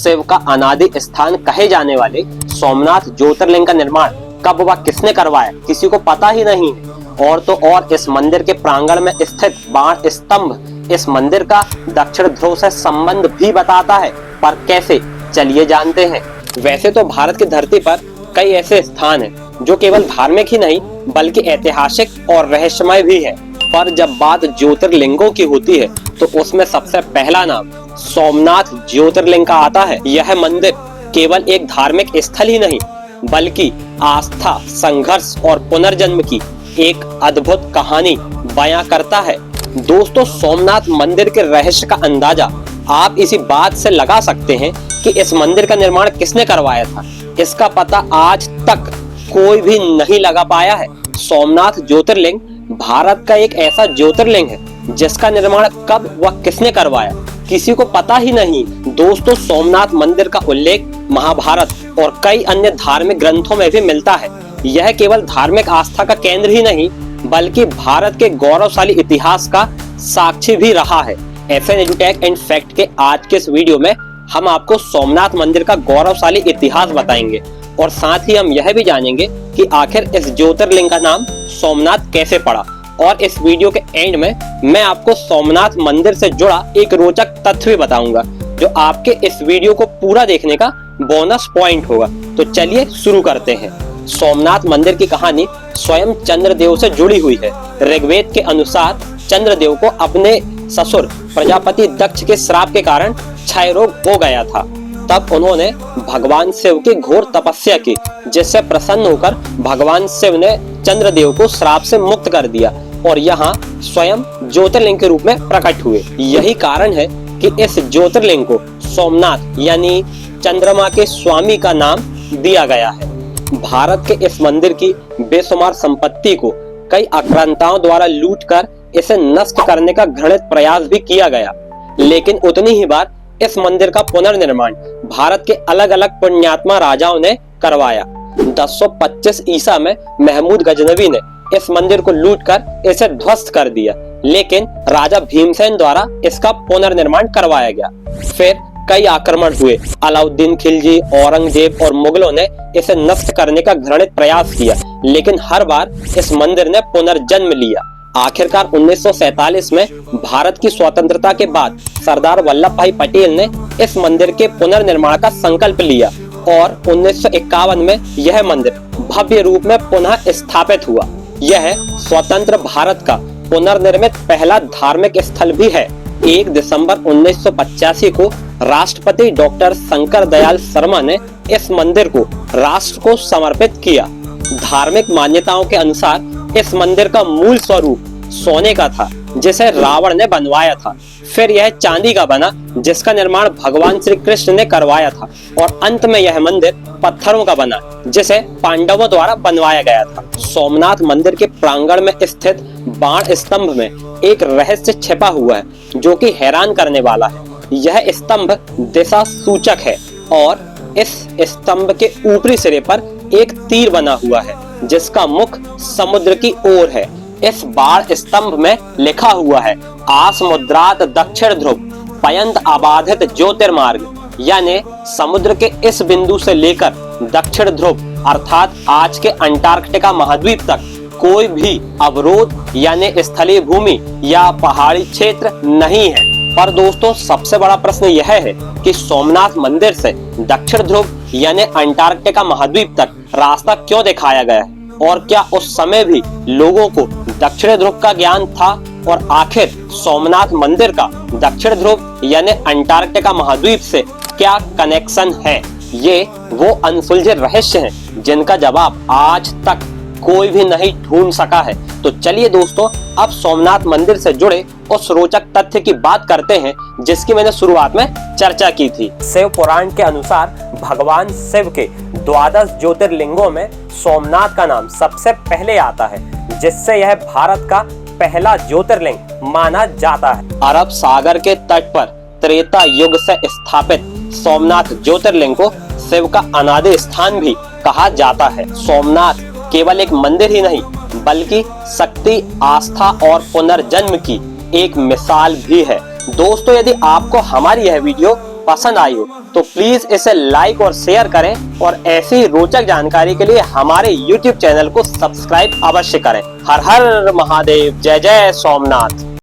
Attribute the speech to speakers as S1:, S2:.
S1: शिव का अनादि स्थान कहे जाने वाले सोमनाथ ज्योतिर्लिंग का निर्माण कब व किसने करवाया किसी को पता ही नहीं है। और तो और इस मंदिर के प्रांगण में स्थित बाण स्तंभ इस मंदिर का दक्षिण ध्रुव से संबंध भी बताता है, पर कैसे, चलिए जानते हैं। वैसे तो भारत की धरती पर कई ऐसे स्थान हैं जो केवल धार्मिक ही नहीं बल्कि ऐतिहासिक और रहस्यमय भी है, पर जब बात ज्योतिर्लिंगों की होती है तो उसमें सबसे पहला नाम सोमनाथ ज्योतिर्लिंग का आता है। यह मंदिर केवल एक धार्मिक स्थल ही नहीं बल्कि आस्था, संघर्ष और पुनर्जन्म की एक अद्भुत कहानी बयां करता है। दोस्तों, सोमनाथ मंदिर के रहस्य का अंदाजा आप इसी बात से लगा सकते हैं कि इस मंदिर का निर्माण किसने करवाया था। इसका पता आज तक कोई भी नहीं लगा पाया है। सोमनाथ ज्योतिर्लिंग भारत का एक ऐसा ज्योतिर्लिंग है जिसका निर्माण कब व किसने करवाया किसी को पता ही नहीं। दोस्तों, सोमनाथ मंदिर का उल्लेख महाभारत और कई अन्य धार्मिक ग्रंथों में भी मिलता है। यह केवल धार्मिक आस्था का केंद्र ही नहीं बल्कि भारत के गौरवशाली इतिहास का साक्षी भी रहा है। FN एजुटेक एंड फैक्ट के आज के इस वीडियो में हम आपको सोमनाथ मंदिर का गौरवशाली इतिहास बताएंगे और साथ ही हम यह भी जानेंगे कि आखिर इस ज्योतिर्लिंग का नाम सोमनाथ कैसे पड़ा। और इस वीडियो के एंड में मैं आपको सोमनाथ मंदिर से जुड़ा एक रोचक तथ्य भी बताऊंगा जो आपके इस वीडियो को पूरा देखने का बोनस पॉइंट होगा। तो चलिए शुरू करते हैं। सोमनाथ मंदिर की कहानी स्वयं चंद्रदेव से जुड़ी हुई है। ऋग्वेद के अनुसार चंद्रदेव को अपने ससुर प्रजापति दक्ष के श्राप के कारण क्षय रोग हो गया था। तब उन्होंने भगवान शिव की घोर तपस्या की, जिससे प्रसन्न होकर भगवान शिव ने चंद्रदेव को श्राप से मुक्त कर दिया और यहाँ स्वयं ज्योतिर्लिंग के रूप में प्रकट हुए। यही कारण है कि इस ज्योतिर्लिंग को सोमनाथ यानी चंद्रमा के स्वामी का नाम दिया गया है। भारत के इस मंदिर की बेशुमार संपत्ति को कई आक्रांताओं द्वारा लूटकर इसे नष्ट करने का घृणित प्रयास भी किया गया, लेकिन उतनी ही बार इस मंदिर का पुनर्निर्माण भारत के अलग अलग पुण्यात्मा राजाओं ने करवाया। 1025 ईसा में महमूद गजनवी ने इस मंदिर को लूटकर इसे ध्वस्त कर दिया, लेकिन राजा भीमसेन द्वारा इसका पुनर्निर्माण करवाया गया। फिर कई आक्रमण हुए। अलाउद्दीन खिलजी, औरंगजेब और मुगलों ने इसे नष्ट करने का घृणित प्रयास किया, लेकिन हर बार इस मंदिर ने पुनर्जन्म लिया। आखिरकार 1947 में भारत की स्वतंत्रता के बाद सरदार वल्लभ भाई पटेल ने इस मंदिर के पुनर्निर्माण का संकल्प लिया और 1951 में यह मंदिर भव्य रूप में पुनः स्थापित हुआ। यह स्वतंत्र भारत का पुनर्निर्मित पहला धार्मिक स्थल भी है। 1 दिसंबर 1985 को राष्ट्रपति डॉक्टर शंकर दयाल शर्मा ने इस मंदिर को राष्ट्र को समर्पित किया। धार्मिक मान्यताओं के अनुसार इस मंदिर का मूल स्वरूप सोने का था, जिसे रावण ने बनवाया था। फिर यह चांदी का बना, जिसका निर्माण भगवान श्री कृष्ण ने करवाया था, और अंत में यह मंदिर पत्थरों का बना, जिसे पांडवों द्वारा बनवाया गया था। सोमनाथ मंदिर के प्रांगण में स्थित बाण स्तंभ में एक रहस्य छिपा हुआ है जो कि हैरान करने वाला है। यह स्तंभ दिशा सूचक है और इस स्तंभ के ऊपरी सिरे पर एक तीर बना हुआ है जिसका मुख समुद्र की ओर है। इस बाण स्तंभ में लिखा हुआ है आसमुद्रात दक्षिण ध्रुव पयंत अबाधित ज्योतिर्मार्ग, यानी समुद्र के इस बिंदु से लेकर दक्षिण ध्रुव अर्थात आज के अंटार्कटिका महाद्वीप तक कोई भी अवरोध यानी स्थलीय भूमि या पहाड़ी क्षेत्र नहीं है। पर दोस्तों, सबसे बड़ा प्रश्न यह है कि सोमनाथ मंदिर से दक्षिण ध्रुव यानी अंटार्कटिका महाद्वीप तक रास्ता क्यों दिखाया गया है, और क्या उस समय भी लोगों को दक्षिण ध्रुव का ज्ञान था, और आखिर सोमनाथ मंदिर का दक्षिण ध्रुव यानी अंटार्कटिका महाद्वीप से क्या कनेक्शन है। ये वो अनसुलझे रहस्य हैं जिनका जवाब आज तक कोई भी नहीं ढूंढ सका है। तो चलिए दोस्तों, अब सोमनाथ मंदिर से जुड़े उस रोचक तथ्य की बात करते हैं जिसकी मैंने शुरुआत में चर्चा की थी। शिव पुराण के अनुसार भगवान शिव के 12 ज्योतिर्लिंगों में सोमनाथ का नाम सबसे पहले आता है, जिससे यह भारत का पहला ज्योतिर्लिंग माना जाता है। अरब सागर के तट पर त्रेता युग से स्थापित सोमनाथ ज्योतिर्लिंग को शिव का अनादि स्थान भी कहा जाता है। सोमनाथ केवल एक मंदिर ही नहीं बल्कि शक्ति, आस्था और पुनर्जन्म की एक मिसाल भी है। दोस्तों, यदि आपको हमारी यह वीडियो पसंद आई हो तो प्लीज इसे लाइक और शेयर करें और ऐसी रोचक जानकारी के लिए हमारे YouTube चैनल को सब्सक्राइब अवश्य करें। हर हर महादेव, जय जय सोमनाथ।